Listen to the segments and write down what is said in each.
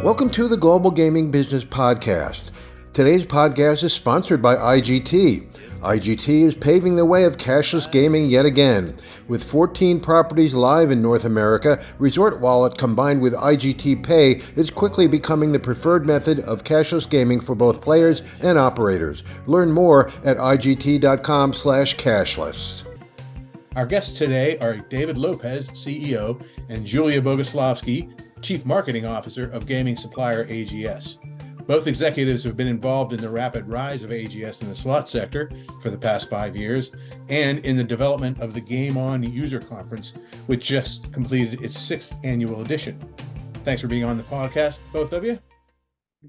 Welcome to the Global Gaming Business Podcast. Today's podcast is sponsored by IGT. IGT is paving the way of cashless gaming yet again. With 14 properties live in North America, Resort Wallet combined with IGT Pay is quickly becoming the preferred method of cashless gaming for both players and operators. Learn more at igt.com/cashless. Our guests today are David Lopez, CEO, and Julia Boguslawski, Chief Marketing Officer of gaming supplier AGS. Both executives have been involved in the rapid rise of AGS in the slot sector for the past 5 years and in the development of the Game On User Conference, which just completed its 6th annual edition. Thanks for being on the podcast, both of you.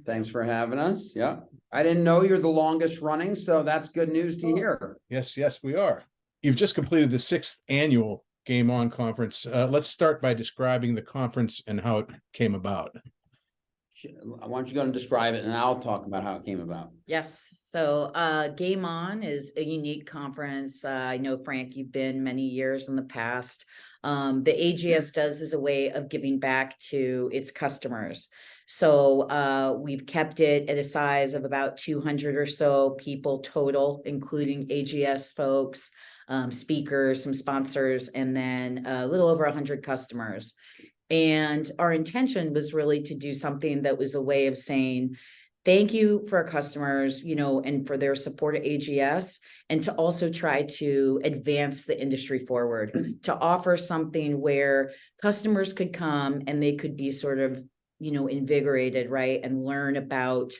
Thanks for having us. Yeah. I didn't know you're the longest running, so that's good news to hear. Yes, we are. You've just completed the 6th annual Game On conference. Let's start by describing the conference and how it came about. Why don't you go and describe it, and I'll talk about how it came about. Yes. So Game On is a unique conference. I know, Frank, you've been many years in the past. The AGS does is a way of giving back to its customers. So we've kept it at a size of about 200 or so people total, including AGS folks, speakers, some sponsors, and then a little over 100 customers. And our intention was really to do something that was a way of saying, thank you for our customers, and for their support of AGS, and to also try to advance the industry forward, to offer something where customers could come and they could be sort of, invigorated, right? And learn about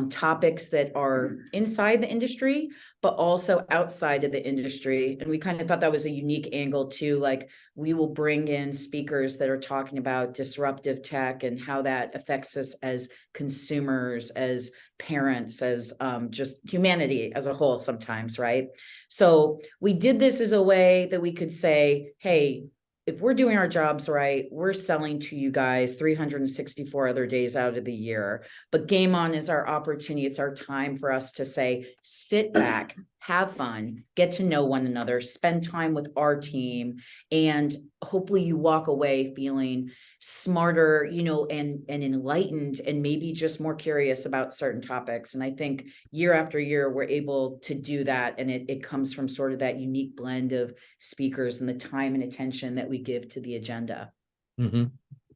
topics that are inside the industry, but also outside of the industry. And we kind of thought that was a unique angle too. Like, we will bring in speakers that are talking about disruptive tech and how that affects us as consumers, as parents, as just humanity as a whole sometimes, right? So we did this as a way that we could say, hey, if we're doing our jobs right, we're selling to you guys 364 other days out of the year. But Game On is our opportunity. It's our time for us to say, sit back, have fun, get to know one another, spend time with our team, and hopefully you walk away feeling smarter, and enlightened, and maybe just more curious about certain topics. And I think year after year, we're able to do that. And it comes from sort of that unique blend of speakers and the time and attention that we give to the agenda. Mm-hmm.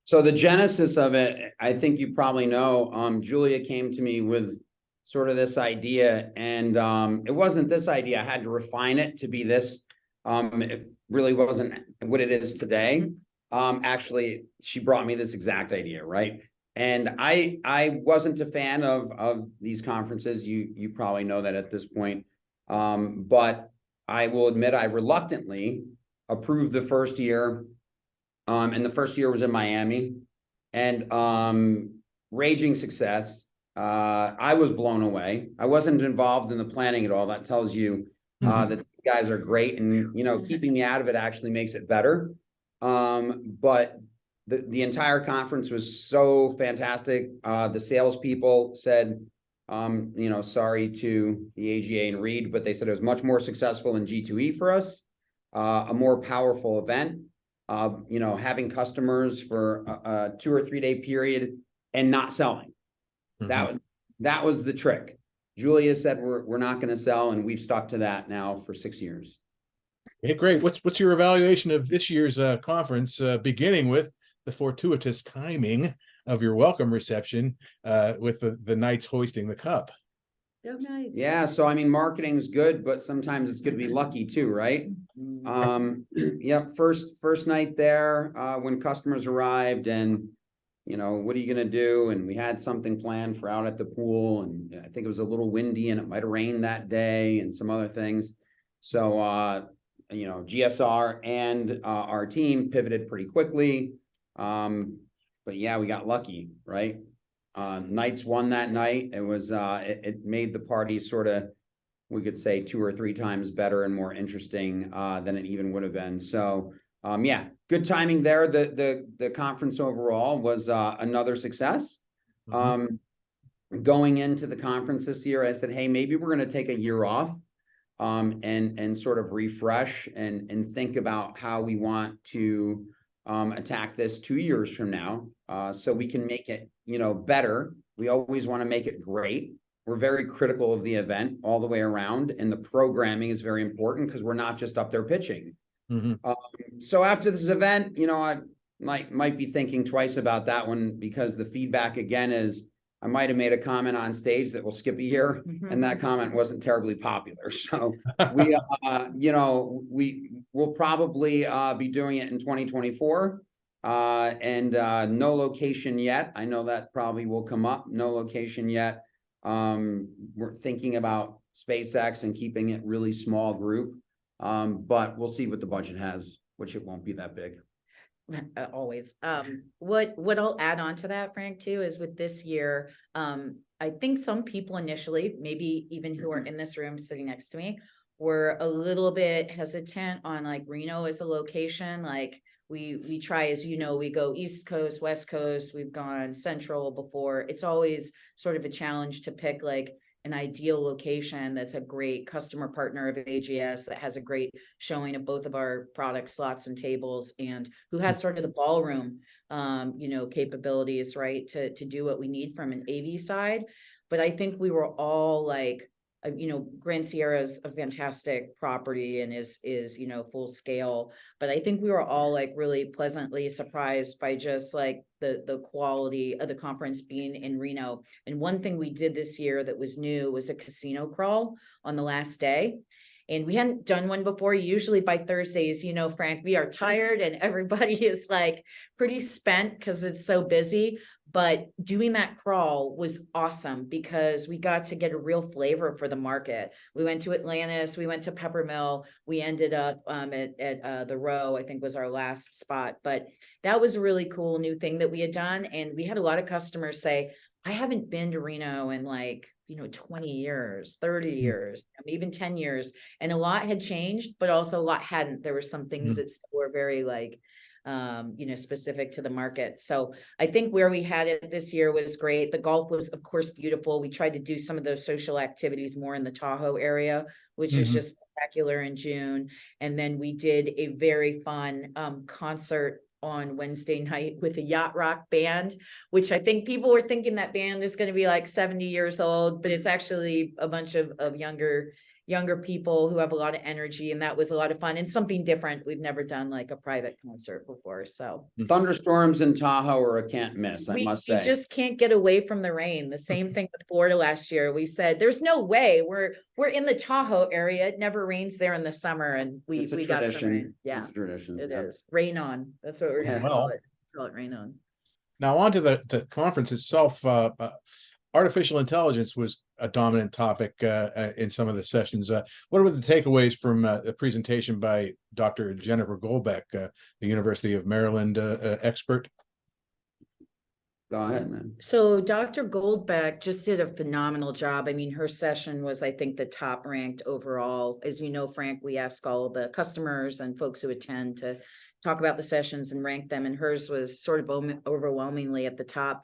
So the genesis of it, I think you probably know, Julia came to me with sort of this idea, and it wasn't this idea. I had to refine it to be this. It really wasn't what it is today. Actually, she brought me this exact idea, right? And I wasn't a fan of these conferences. You probably know that at this point. But I will admit I reluctantly approved the first year. And the first year was in Miami, and raging success. I was blown away. I wasn't involved in the planning at all. That tells you that these guys are great, and keeping me out of it actually makes it better. But the entire conference was so fantastic. The salespeople said, sorry to the AGA and Reed, but they said it was much more successful in G2E for us, a more powerful event. Having customers for a 2 or 3 day period and not selling. Mm-hmm. That was the trick. Julia said we're not going to sell, and we've stuck to that now for 6 years. Okay, great. What's your evaluation of this year's conference, beginning with the fortuitous timing of your welcome reception with the Knights hoisting the cup? Go Knights. Yeah, so I mean, marketing's good, but sometimes it's good to be lucky too, right? Yep, first night there, when customers arrived, and what are you going to do? And we had something planned for out at the pool, and I think it was a little windy, and it might have rained that day, and some other things. So GSR and our team pivoted pretty quickly. But yeah, we got lucky, right? Knights won that night. It was it made the party sort of, we could say, 2 or 3 times better and more interesting than it even would have been. So yeah, good timing there. The conference overall was another success. Mm-hmm. Going into the conference this year, I said, hey, maybe we're going to take a year off and sort of refresh and think about how we want to attack this 2 years from now, so we can make it, better. We always want to make it great. We're very critical of the event all the way around, and the programming is very important because we're not just up there pitching. So after this event, I might be thinking twice about that one, because the feedback again is I might have made a comment on stage that will skip a year, and that comment wasn't terribly popular. So we, will probably be doing it in 2024, and no location yet. I know that probably will come up. No location yet. We're thinking about SpaceX and keeping it really small group, but we'll see what the budget has, which it won't be that big. Always. What I'll add on to that, Frank, too, is with this year, I think some people initially, maybe even who are in this room sitting next to me, were a little bit hesitant on like Reno as a location. Like we try, as we go East Coast, West Coast, we've gone Central before. It's always sort of a challenge to pick like an ideal location that's a great customer partner of AGS, that has a great showing of both of our products, slots and tables, and who has sort of the ballroom, capabilities, right, to do what we need from an AV side. But I think we were all like, Grand Sierra is a fantastic property and is full scale, but I think we were all like really pleasantly surprised by just like the quality of the conference being in Reno. And one thing we did this year that was new was a casino crawl on the last day. And we hadn't done one before. Usually by Thursdays, Frank, we are tired and everybody is like pretty spent because it's so busy. But doing that crawl was awesome because we got to get a real flavor for the market. We went to Atlantis, we went to Peppermill, we ended up at the Row, I think was our last spot. But that was a really cool new thing that we had done. And we had a lot of customers say, I haven't been to Reno in 20 years, 30 years, even 10 years. And a lot had changed, but also a lot hadn't. There were some things that were very specific to the market. So I think where we had it this year was great. The golf was, of course, beautiful. We tried to do some of those social activities more in the Tahoe area, which is just spectacular in June. And then we did a very fun concert on Wednesday night with a yacht rock band, which I think people were thinking that band is going to be like 70 years old, but it's actually a bunch of younger people who have a lot of energy, and that was a lot of fun and something different. We've never done like a private concert before. So thunderstorms in Tahoe are a can't miss, I must say. We just can't get away from the rain. The same thing with Florida last year. We said there's no way, we're in the Tahoe area. It never rains there in the summer, and we got some rain. Yeah, it's a tradition. It is rain on. That's what we're gonna call it. Call it rain on. Now on to the conference itself. Artificial intelligence was a dominant topic in some of the sessions. What were the takeaways from the presentation by Dr. Jennifer Goldbeck, the University of Maryland expert? Go ahead, man. So Dr. Goldbeck just did a phenomenal job. I mean, her session was, I think, the top ranked overall. As you know, Frank, we ask all the customers and folks who attend to talk about the sessions and rank them, and hers was sort of overwhelmingly at the top.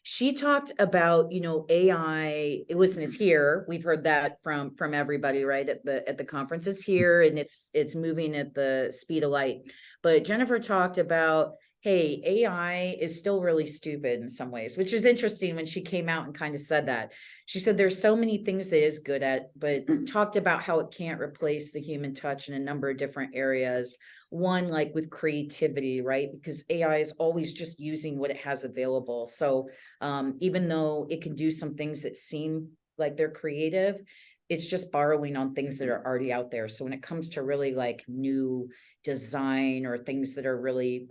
She talked about, AI. Listen, it's here. We've heard that from everybody, right? At the conference, it's here and it's moving at the speed of light. But Jennifer talked about, hey, AI is still really stupid in some ways, which is interesting when she came out and kind of said that. She said there's so many things that it is good at, but talked about how it can't replace the human touch in a number of different areas. One, like with creativity, right? Because AI is always just using what it has available. So even though it can do some things that seem like they're creative, it's just borrowing on things that are already out there. So when it comes to really like new design or things that are really,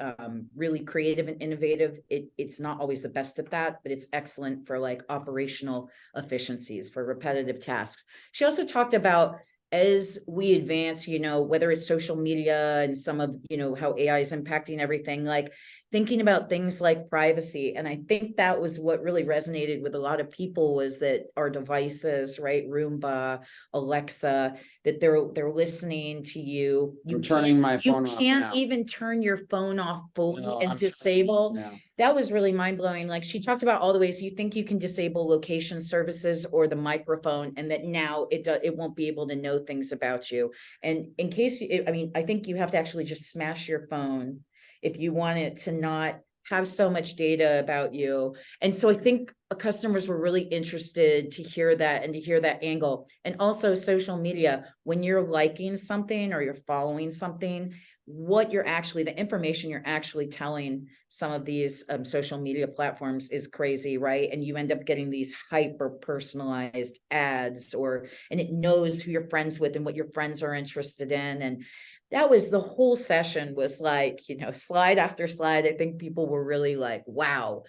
really creative and innovative, it's not always the best at that, but it's excellent for like operational efficiencies, for repetitive tasks. She also talked about, as we advance, whether it's social media and some of, how AI is impacting everything, like thinking about things like privacy. And I think that was what really resonated with a lot of people, was that our devices, right? Roomba, Alexa, that they're listening to you. I'm turning my phone off. You can't now. even turn your phone off fully and I'm disable. now. That was really mind blowing. Like she talked about all the ways you think you can disable location services or the microphone, and that now it won't be able to know things about you. And in case I think you have to actually just smash your phone if you want it to not have so much data about you. And so I think customers were really interested to hear that and to hear that angle. And also social media, when you're liking something or you're following something, what you're actually, the information you're actually telling some of these social media platforms is crazy, right? And you end up getting these hyper personalized ads, and it knows who you're friends with and what your friends are interested in. And that was, the whole session was like, slide after slide. I think people were really like, wow.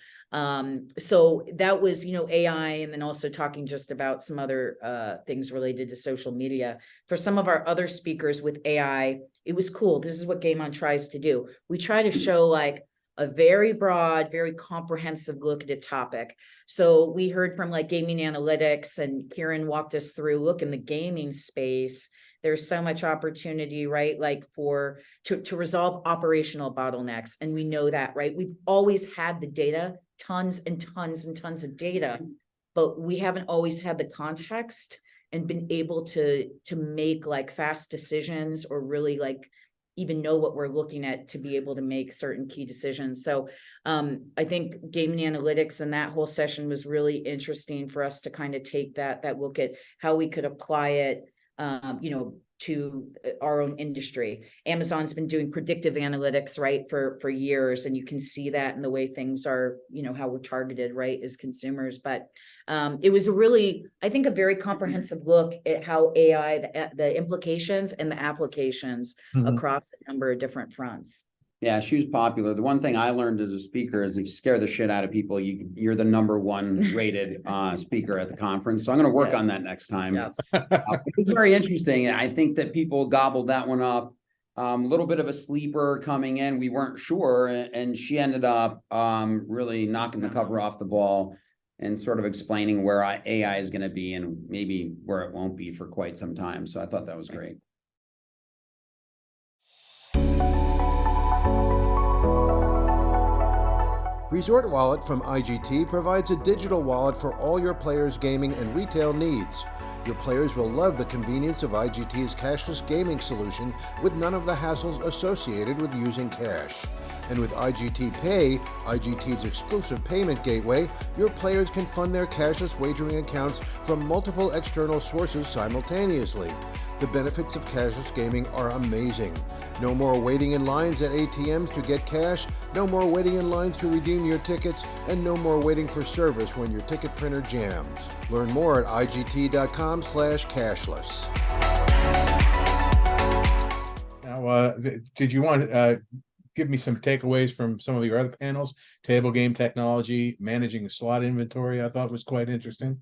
So that was, AI, and then also talking just about some other things related to social media. For some of our other speakers with AI, it was cool. This is what Game On tries to do. We try to show like a very broad, very comprehensive look at a topic. So we heard from like gaming analytics, and Kieran walked us through, look, in the gaming space, there's so much opportunity, right? Like to resolve operational bottlenecks. And we know that, right? We've always had the data, tons and tons and tons of data, but we haven't always had the context and been able to make like fast decisions, or really like even know what we're looking at to be able to make certain key decisions. So I think gaming analytics and that whole session was really interesting for us to kind of take that look at how we could apply it to our own industry. Amazon's been doing predictive analytics, right, for years, and you can see that in the way things are, how we're targeted, right, as consumers. But it was I think, a very comprehensive look at how AI, the implications and the applications across a number of different fronts. Yeah, she was popular. The one thing I learned as a speaker is if you scare the shit out of people, you're the #1 rated speaker at the conference. So I'm going to work on that next time. Yes. It's very interesting. I think that people gobbled that one up. A little bit of a sleeper coming in. We weren't sure. And she ended up really knocking the cover off the ball and sort of explaining where AI is going to be and maybe where it won't be for quite some time. So I thought that was great. Resort Wallet from IGT provides a digital wallet for all your players' gaming and retail needs. Your players will love the convenience of IGT's cashless gaming solution with none of the hassles associated with using cash. And with IGT Pay, IGT's exclusive payment gateway, your players can fund their cashless wagering accounts from multiple external sources simultaneously. The benefits of cashless gaming are amazing. No more waiting in lines at ATMs to get cash, no more waiting in lines to redeem your tickets, and no more waiting for service when your ticket printer jams. Learn more at IGT.com/cashless. Now, did you want to give me some takeaways from some of your other panels? Table game technology, managing slot inventory, I thought was quite interesting.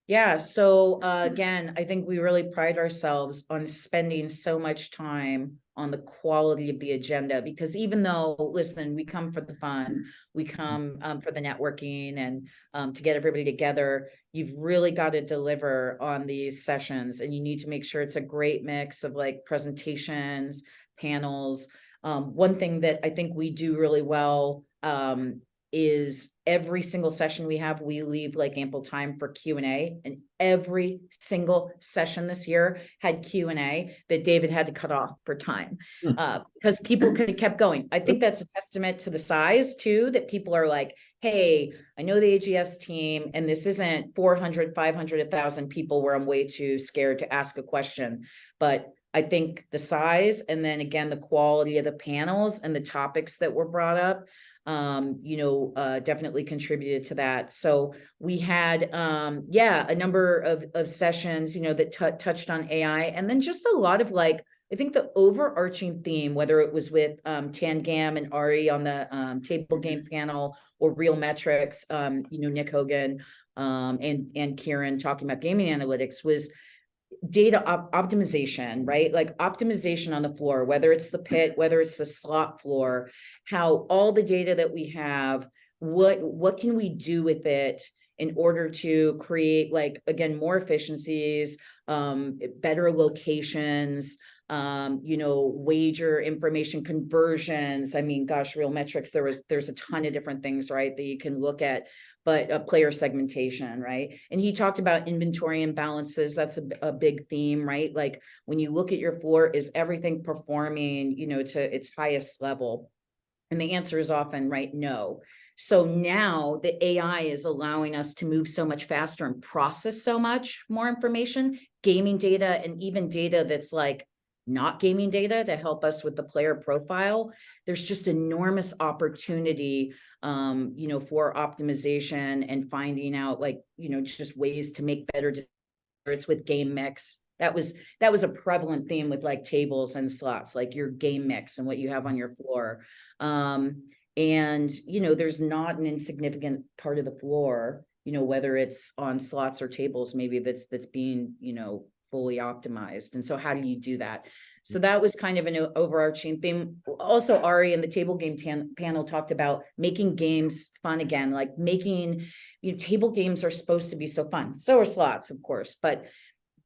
Yeah. So again, I think we really pride ourselves on spending so much time on the quality of the agenda, because even though, listen, we come for the fun, we come for the networking and to get everybody together, you've really got to deliver on these sessions, and you need to make sure it's a great mix of like presentations, panels. One thing that I think we do really well is every single session we have, we leave like ample time for Q&A, and every single session this year had Q&A that David had to cut off for time because people could have kept going. I think that's a testament to the size too, that people are like, hey, I know the AGS team, and this isn't 400, 500, 1,000 people where I'm way too scared to ask a question. But I think the size, and then again, the quality of the panels and the topics that were brought up, definitely contributed to that. So we had, a number of sessions, that touched on AI, and then just a lot of like, I think the overarching theme, whether it was with Tangam and Ari on the table game panel, or Real Metrics, Nick Hogan and Kieran talking about gaming analytics, was data optimization, right? Like optimization on the floor, whether it's the pit, whether it's the slot floor, how all the data that we have, what can we do with it in order to create, like, again, more efficiencies, better locations, wager information conversions. I mean, gosh, real metrics, there's a ton of different things, right, that you can look at, but player segmentation, right? And he talked about inventory imbalances. That's a big theme, right? Like when you look at your floor, is everything performing, to its highest level? And the answer is often, right, no. So now the AI is allowing us to move so much faster and process so much more information, gaming data, and even data that's like not gaming data to help us with the player profile. There's just enormous opportunity, for optimization and finding out, like, just ways to make better decisions. It's with game mix. That was a prevalent theme with like tables and slots, like your game mix and what you have on your floor. And there's not an insignificant part of the floor, whether it's on slots or tables, maybe that's being, fully optimized. And so how do you do that? So that was kind of an overarching theme. Also, Ari in the table game panel talked about making games fun again, like making, table games are supposed to be so fun. So are slots, of course, but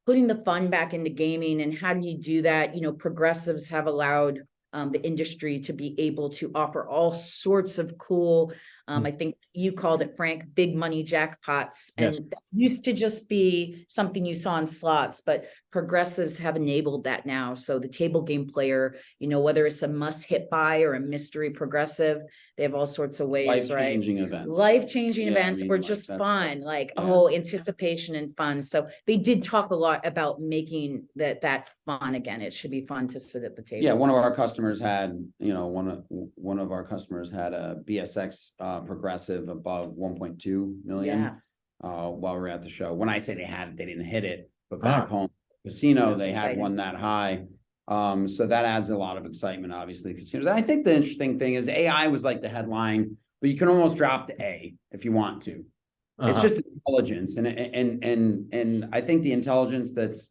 putting the fun back into gaming. And how do you do that? Progressives have allowed the industry to be able to offer all sorts of cool, I think you called it, Frank, big money jackpots. And Yes. that used to just be something you saw in slots, but progressives have enabled that now. So the table game player, whether it's a must hit buy or a mystery progressive, they have all sorts of ways, right? Life-changing events. Life-changing Yeah, events, I mean, or like, just that's fun, like, yeah. anticipation and fun. So they did talk a lot about making that fun again. It should be fun to sit at the table. Yeah, one of our customers had, one of our customers had a BSX progressive above 1.2 million. Yeah. While we were at the show. When I say they had it, they didn't hit it, but back Ah. home casino, That's they had exciting. one that high. So that adds a lot of excitement, obviously, casinos. And I think the interesting thing is AI was like the headline, but you can almost drop the A if you want to. It's just intelligence, and I think the intelligence that's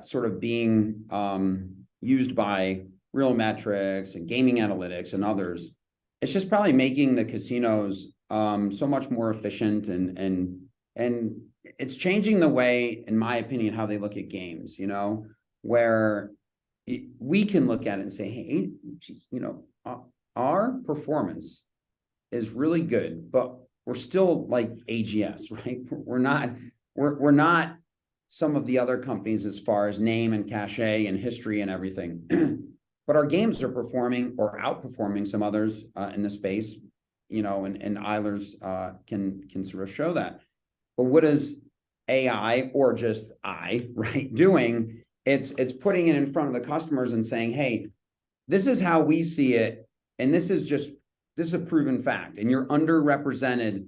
sort of being used by real metrics and gaming analytics and others, it's just probably making the casinos so much more efficient, and it's changing the way, in my opinion, how they look at games, where we can look at it and say, hey, geez, our performance is really good, but we're still like AGS, right? We're not some of the other companies as far as name and cachet and history and everything. But our games are performing or outperforming some others in the space, and Eilers can sort of show that. But what is AI, or just right, doing? It's putting it in front of the customers and saying, hey, this is how we see it, and this is a proven fact, and you're underrepresented.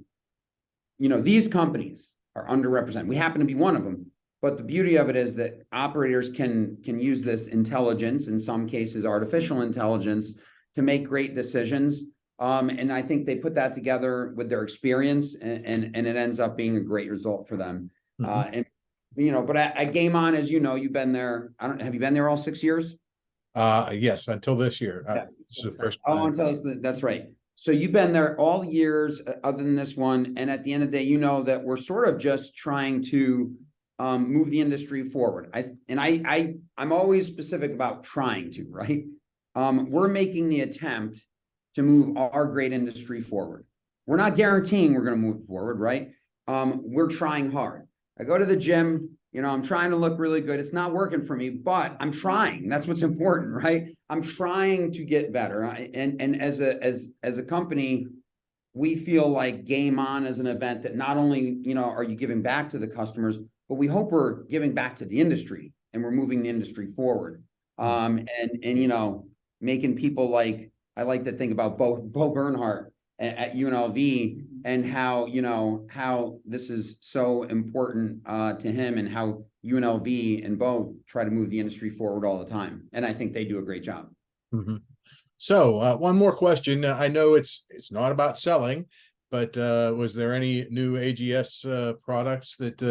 These companies are underrepresented. We happen to be one of them. But the beauty of it is that operators can use this intelligence, in some cases artificial intelligence, to make great decisions. And I think they put that together with their experience, and it ends up being a great result for them. But at Game On, as you've been there. Have you been there all 6 years? Yes, until this year. This is the first time. That's right. So you've been there all years, other than this one. And at the end of the day, that we're sort of just trying to move the industry forward. I'm always specific about trying to, right? We're making the attempt to move our great industry forward. We're not guaranteeing we're going to move forward, right? We're trying hard. I go to the gym, I'm trying to look really good. It's not working for me, but I'm trying. That's what's important, right? I'm trying to get better. And as a company, we feel like Game On is an event that not only, are you giving back to the customers, but we hope we're giving back to the industry, and we're moving the industry forward. And making people like, I like to think about Bo Bernhardt at UNLV, and how this is so important to him, and how UNLV and Bo try to move the industry forward all the time. And I think they do a great job. So one more question. I know it's not about selling, but was there any new AGS products that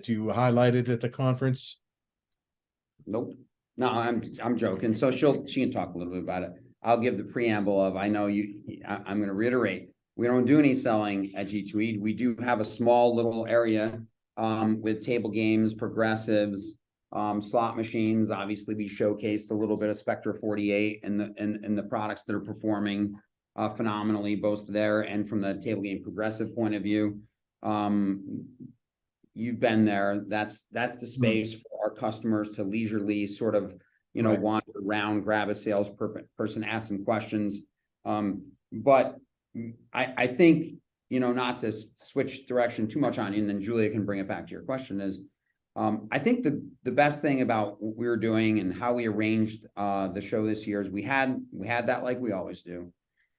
you highlighted at the conference? Nope. No, I'm joking. So she can talk a little bit about it. I'll give the preamble of, I'm going to reiterate, we don't do any selling at G2E. We do have a small little area with table games, progressives, slot machines. Obviously, we showcased a little bit of Spectra 48 and the products that are performing phenomenally, both there and from the table game progressive point of view. You've been there. That's the space for our customers to leisurely sort of, wander around, grab a sales person, ask some questions. But I think, not to switch direction too much on you, and then Julia can bring it back to your question, is I think the best thing about what we were doing and how we arranged the show this year is we had that like we always do.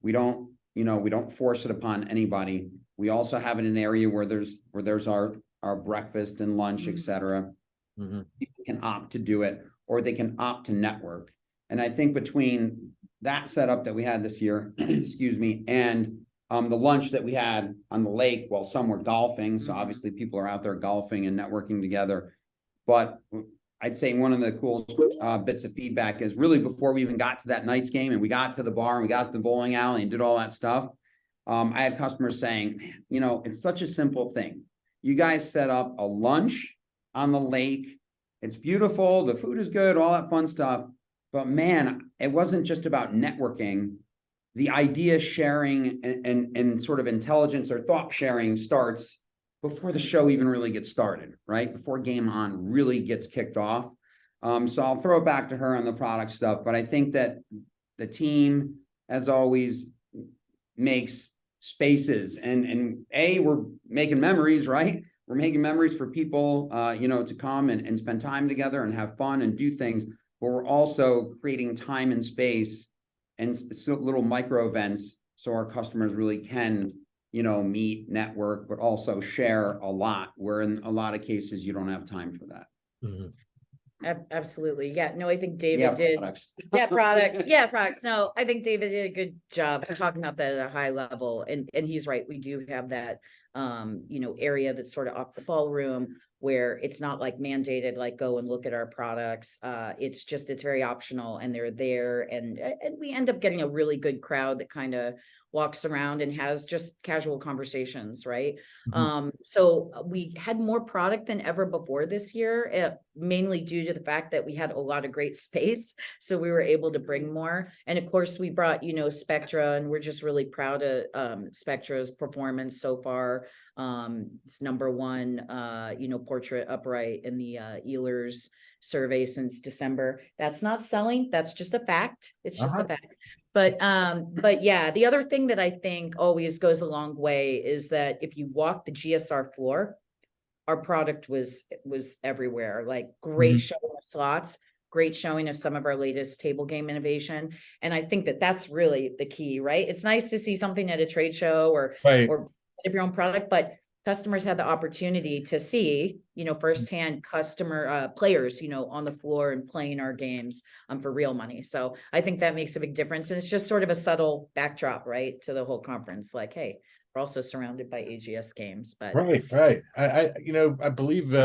We don't force it upon anybody. We also have it in an area where there's our breakfast and lunch, et cetera. People can opt to do it, or they can opt to network. And I think between that setup that we had this year, excuse me, and the lunch that we had on the lake while some were golfing. So obviously people are out there golfing and networking together. But I'd say one of the coolest bits of feedback is really before we even got to that night's game and we got to the bar and we got to the bowling alley and did all that stuff. I had customers saying, it's such a simple thing. You guys set up a lunch on the lake. It's beautiful. The food is good, all that fun stuff. But man, it wasn't just about networking. The idea sharing and sort of intelligence or thought sharing starts before the show even really gets started, right? Before Game On really gets kicked off. So I'll throw it back to her on the product stuff, but I think that the team, as always, makes spaces and we're making memories, right? We're making memories for people, to come and spend time together and have fun and do things, but we're also creating time and space and so little micro events so our customers really can, meet, network, but also share a lot, where in a lot of cases you don't have time for that. Absolutely. Yeah. No, I think David did. Products. Products. No, I think David did a good job talking about that at a high level. And he's right. We do have that, area that's sort of off the ballroom where it's not like mandated, like go and look at our products. It's very optional and they're there. And we end up getting a really good crowd that kind of walks around and has just casual conversations, right? So we had more product than ever before this year, mainly due to the fact that we had a lot of great space. So we were able to bring more. And of course we brought, Spectra, and we're just really proud of Spectra's performance so far. It's number one, portrait upright in the Ehlers survey since December. That's not selling. That's just a fact. It's just a fact. But yeah, the other thing that I think always goes a long way is that if you walk the GSR floor, our product was everywhere, like great showing of slots, great showing of some of our latest table game innovation. And I think that that's really the key, right? It's nice to see something at a trade show or of your own product, but customers had the opportunity to see, firsthand customer players, on the floor and playing our games for real money. So I think that makes a big difference. And it's just sort of a subtle backdrop, right, to the whole conference. Like, hey, we're also surrounded by AGS games. But right. I believe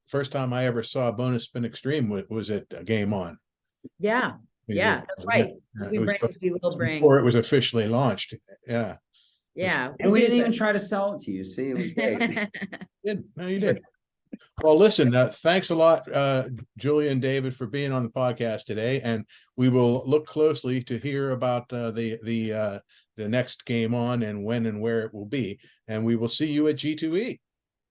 first time I ever saw Bonus Spin Extreme was at Game On. Yeah, that's right. We will bring before it was officially launched. Yeah. And we didn't even try to sell it to you. See, it was great. You did. Well, listen, thanks a lot, Julia and David, for being on the podcast today. And we will look closely to hear about the next Game On and when and where it will be. And we will see you at G2E.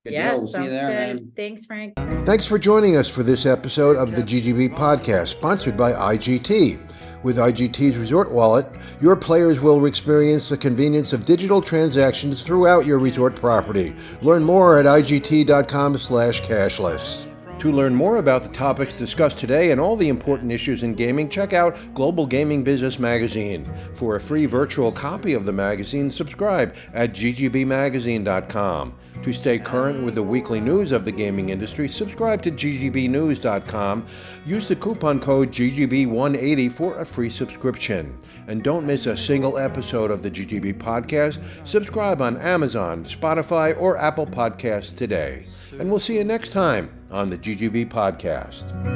Yes, we'll see you there, man. Thanks, Frank. Thanks for joining us for this episode of the GGB podcast, sponsored by IGT. With IGT's Resort Wallet, your players will experience the convenience of digital transactions throughout your resort property. Learn more at IGT.com/cashless. To learn more about the topics discussed today and all the important issues in gaming, check out Global Gaming Business Magazine. For a free virtual copy of the magazine, subscribe at ggbmagazine.com. To stay current with the weekly news of the gaming industry, subscribe to ggbnews.com. Use the coupon code GGB180 for a free subscription. And don't miss a single episode of the GGB podcast. Subscribe on Amazon, Spotify, or Apple Podcasts today. And we'll see you next time on the GGB podcast.